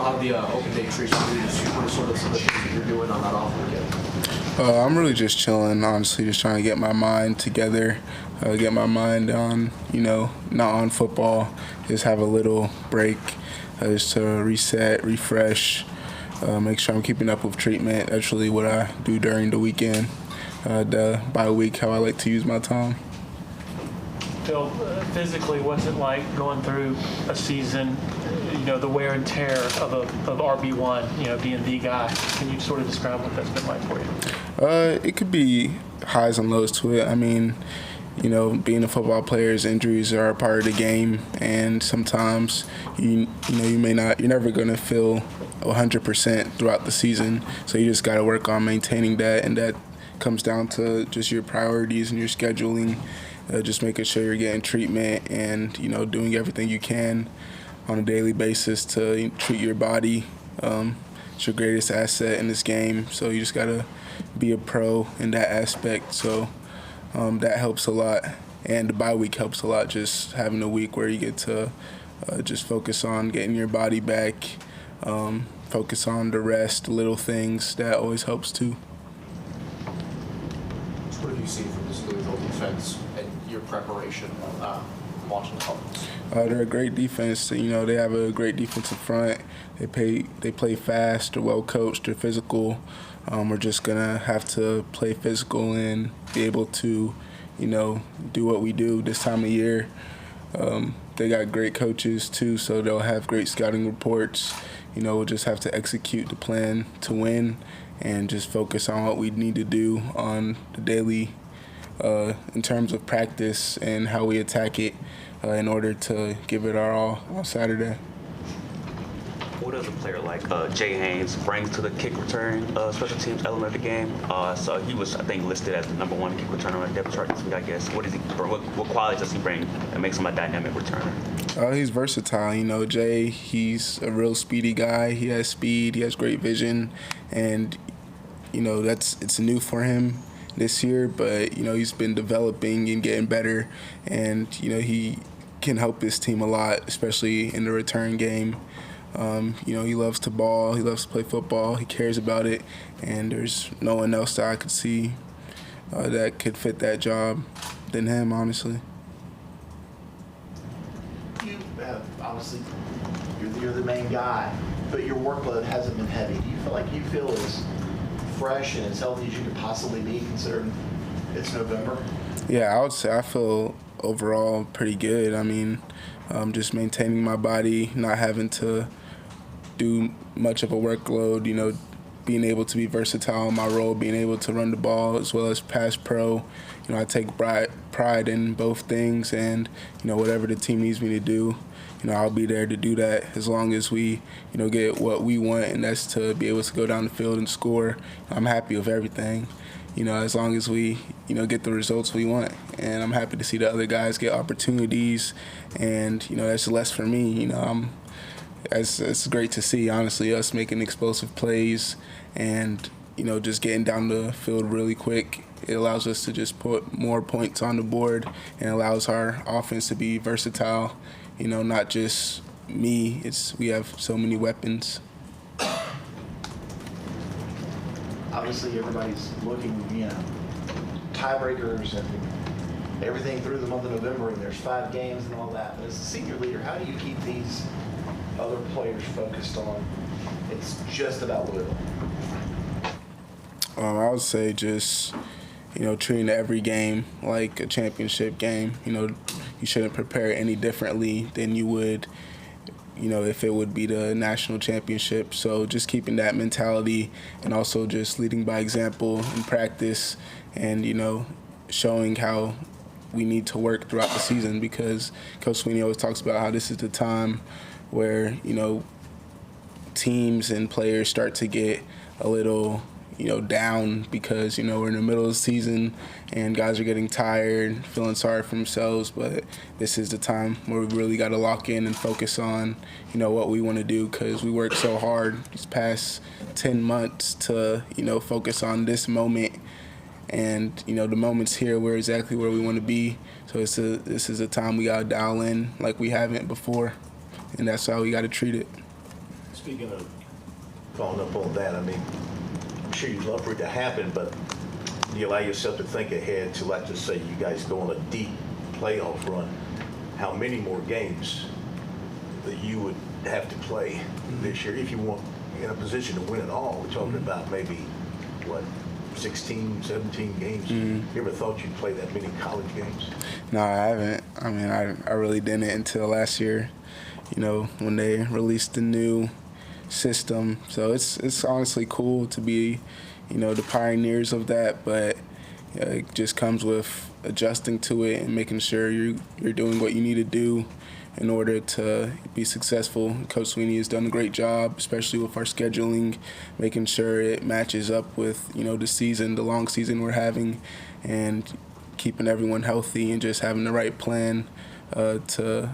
know how the open day treats you? What are sort of some of the things that you're doing on that off weekend? I'm really just chilling, honestly, just trying to get my mind together, get my mind on, not on football, just have a little break, just to reset, refresh, make sure I'm keeping up with treatment. That's really what I do during the weekend, the bye week, how I like to use my time. Phil, physically, what's it like going through a season, the wear and tear of RB1, being the guy? Can you sort of describe what that's been like for you? It could be highs and lows to it. I mean, being a football player's injuries are a part of the game, and sometimes you're never gonna feel 100% throughout the season. So you just got to work on maintaining that, and that comes down to just your priorities and your scheduling. Just making sure you're getting treatment and doing everything you can on a daily basis to treat your body. It's your greatest asset in this game, so you just gotta be a pro in that aspect. So that helps a lot, and the bye week helps a lot. Just having a week where you get to just focus on getting your body back, focus on the rest, little things. That always helps too. What have you seen from this Louisville defense and your preparation watching the Cardinals? They're a great defense. They have a great defensive front. They play fast. They're well coached. They're physical. We're just gonna have to play physical and be able to, do what we do this time of year. They got great coaches too, so they'll have great scouting reports. We'll just have to execute the plan to win and just focus on what we need to do on the daily in terms of practice and how we attack it in order to give it our all on Saturday. What does a player like Jay Haynes brings to the kick return special teams element of the game? So he was, I think, listed as the number one kick returner on the depth chart this week, I guess. What qualities does he bring that makes him a dynamic returner? He's versatile. Jay, he's a real speedy guy. He has speed. He has great vision, and it's new for him this year. But he's been developing and getting better, and he can help his team a lot, especially in the return game. He loves to ball. He loves to play football. He cares about it, and there's no one else that I could see that could fit that job than him, honestly. You have, obviously, you're the main guy, but your workload hasn't been heavy. Do you feel like you feel as fresh and as healthy as you could possibly be, considering it's November? Yeah, I would say I feel overall pretty good. I mean, just maintaining my body, not having to do much of a workload, being able to be versatile in my role, being able to run the ball as well as pass pro. I take pride in both things, and, whatever the team needs me to do, I'll be there to do that as long as we, get what we want, and that's to be able to go down the field and score. I'm happy with everything, as long as we, get the results we want. And I'm happy to see the other guys get opportunities, and, that's less for me. It's great to see, honestly, us making explosive plays and, just getting down the field really quick. It allows us to just put more points on the board and allows our offense to be versatile, not just me. We have so many weapons. Obviously, everybody's looking, tiebreakers and everything through the month of November, and there's 5 games and all that. But as a senior leader, how do you keep these other players focused on it's just about Louisville? I would say just, treating every game like a championship game. You shouldn't prepare any differently than you would, if it would be the national championship. So just keeping that mentality and also just leading by example in practice and, showing how we need to work throughout the season, because Coach Sweeney always talks about how this is the time where, teams and players start to get a little, down because, we're in the middle of the season and guys are getting tired, feeling sorry for themselves. But this is the time where we really got to lock in and focus on, what we want to do, because we worked so hard these past 10 months to, focus on this moment. And, the moment's here, we're exactly where we want to be. So this is a time we got to dial in like we haven't before. And that's how we got to treat it. Speaking of following up on that, I mean, I'm sure you'd love for it to happen, but do you allow yourself to think ahead to, like, just say you guys go on a deep playoff run, how many more games that you would have to play this year if you want in a position to win it all? We're talking about maybe, what, 16, 17 games. You ever thought you'd play that many college games? No, I haven't. I mean, I really didn't until last year, you know, when they released the new system. So it's honestly cool to be, you know, the pioneers of that, but it just comes with adjusting to it and making sure you're doing what you need to do in order to be successful. Coach Sweeney has done a great job, especially with our scheduling, making sure it matches up with, you know, the season, the long season we're having, and keeping everyone healthy and just having the right plan to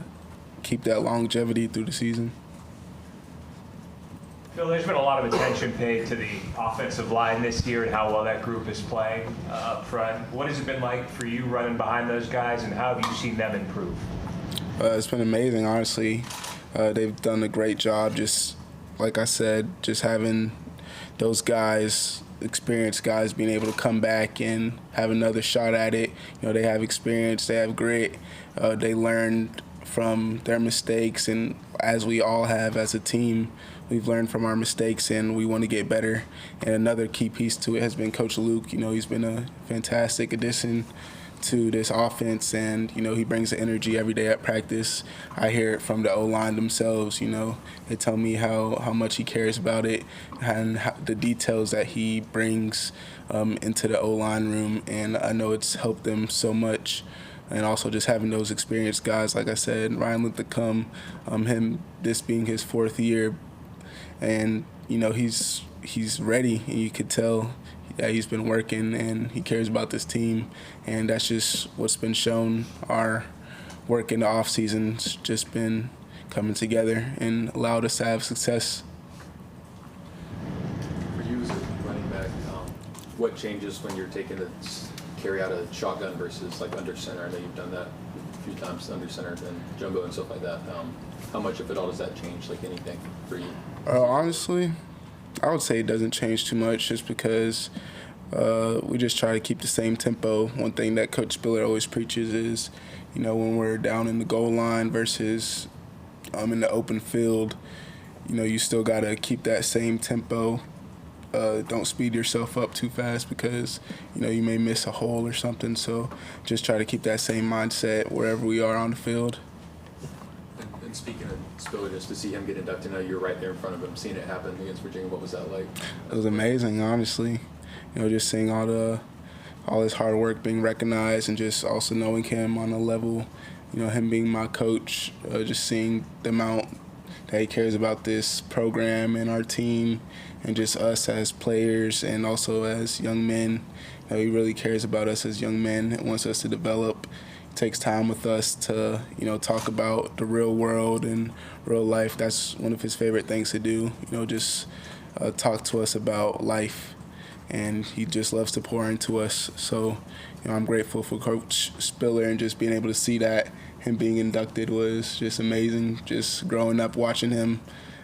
keep that longevity through the season. Phil, there's been a lot of attention paid to the offensive line this year and how well that group is playing up front. What has it been like for you running behind those guys, and how have you seen them improve? It's been amazing, honestly. They've done a great job, just like I said, just having those guys, experienced guys, being able to come back and have another shot at it. You know, they have experience, they have grit, they learned from their mistakes, and as we all have as a team, we've learned from our mistakes and we want to get better. And another key piece to it has been Coach Luke. You know, he's been a fantastic addition to this offense, and you know, he brings the energy every day at practice. I hear it from the O-line themselves. You know, they tell me how much he cares about it and the details that he brings into the O-line room, and I know it's helped them so much. And also just having those experienced guys, like I said, Ryan Linthicum, him this being his 4th year, and you know, he's ready, and you could tell that he's been working and he cares about this team, and that's just what's been shown. Our work in the off season's just been coming together and allowed us to have success. For you as a running back, what changes when you're taking to carry out a shotgun versus like under center? I know you've done that a few times, under center and jumbo and stuff like that. How much, if at all, does that change, like anything for you? Honestly, I would say it doesn't change too much, just because we just try to keep the same tempo. One thing that Coach Spiller always preaches is, you know, when we're down in the goal line versus in the open field, you know, you still got to keep that same tempo. Don't speed yourself up too fast because, you know, you may miss a hole or something. So just try to keep that same mindset wherever we are on the field. And speaking of Spiller, just to see him get inducted, I know you're right there in front of him, seeing it happen against Virginia, what was that like? It was amazing, honestly. You know, just seeing all his hard work being recognized, and just also knowing him on a level, you know, him being my coach, just seeing the amount that he cares about this program and our team and just us as players and also as young men. You know, he really cares about us as young men and wants us to develop. Takes time with us to, you know, talk about the real world and real life. That's one of his favorite things to do, you know, just talk to us about life, and he just loves to pour into us. So, you know, I'm grateful for Coach Spiller, and just being able to see that. Him being inducted was just amazing. Just growing up watching him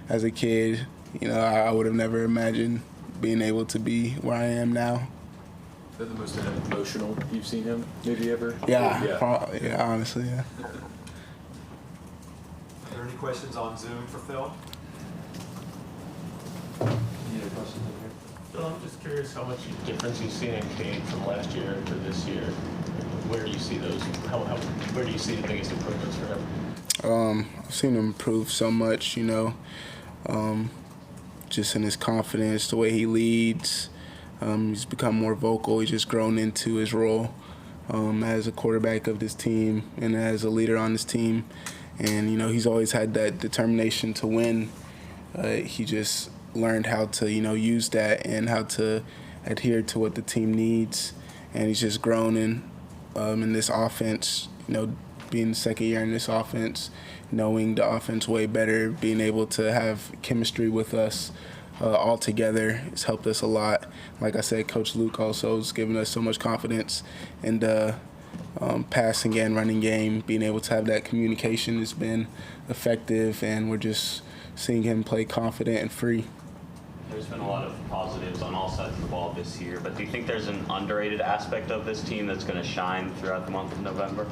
as a kid, you know, I would have never imagined being able to be where I am now. Is that the most emotional you've seen him maybe ever? Yeah, honestly, yeah. Are there any questions on Zoom for Phil? Any other questions over here? Phil, I'm just curious how much difference you've seen in Cade from last year to this year. Where do you see those? Where do you see the biggest improvements for him? I've seen him improve so much, you know, just in his confidence, the way he leads. He's become more vocal. He's just grown into his role as a quarterback of this team and as a leader on this team. And, you know, he's always had that determination to win. He just learned how to, you know, use that and how to adhere to what the team needs. And he's just grown in this offense, you know, being the second year in this offense, knowing the offense way better, being able to have chemistry with us all together has helped us a lot. Like I said, Coach Luke also has given us so much confidence in the passing and running game. Being able to have that communication has been effective, and we're just seeing him play confident and free. There's been a lot of positives on all sides of the ball this year, but do you think there's an underrated aspect of this team that's going to shine throughout the month of November?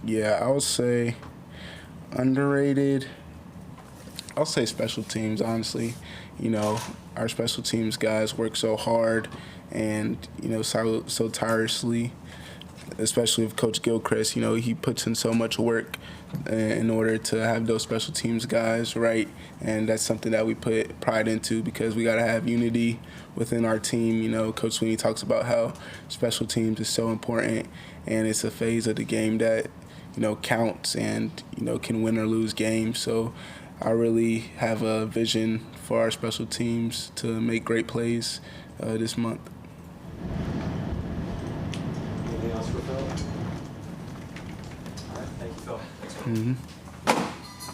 Yeah, I would say underrated. I'll say special teams, honestly. You know, our special teams guys work so hard and, you know, so tirelessly, especially with Coach Gilchrist. You know, he puts in so much work in order to have those special teams guys right, and that's something that we put pride into because we got to have unity within our team. You know, Coach Sweeney talks about how special teams is so important, and it's a phase of the game that, you know, counts and, you know, can win or lose games. So I really have a vision for our special teams to make great plays this month. Anything else for Phil? All right, thank you, Phil. Thanks, Phil. Mm-hmm.